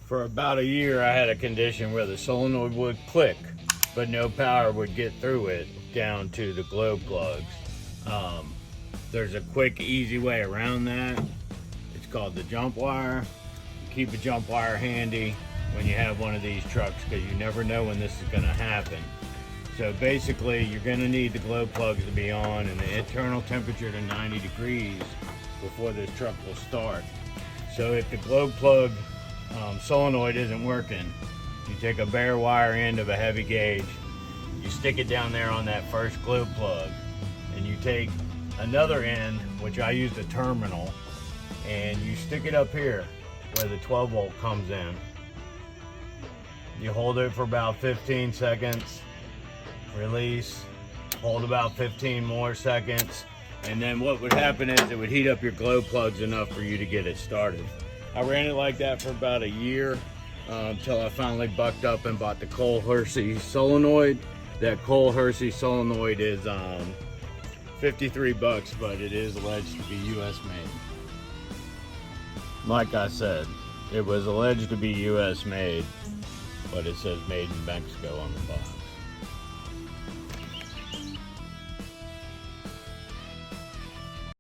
For about a year, I had a condition where the solenoid would click, but no power would get through it down to the glow plugs. There's a quick, easy way around that. It's called the jump wire. Keep a jump wire handy when you have one of these trucks, because you never know when this is going to happen. So basically, you're going to need the glow plugs to be on and the internal temperature to 90 degrees before this truck will start. So if the glow plug solenoid isn't working, you take a bare wire end of a heavy gauge, you stick it down there on that first glow plug, and you take another end, which I use the terminal, and you stick it up here where the 12 volt comes in. You hold it for about 15 seconds, release, hold about 15 more seconds, and then what would happen is it would heat up your glow plugs enough for you to get it started. I ran it like that for about a year until I finally bucked up and bought the Cole Hersey solenoid. That Cole Hersey solenoid is 53 bucks, but it is alleged to be US made. Like I said, it was alleged to be US made, but it says made in Mexico on the box.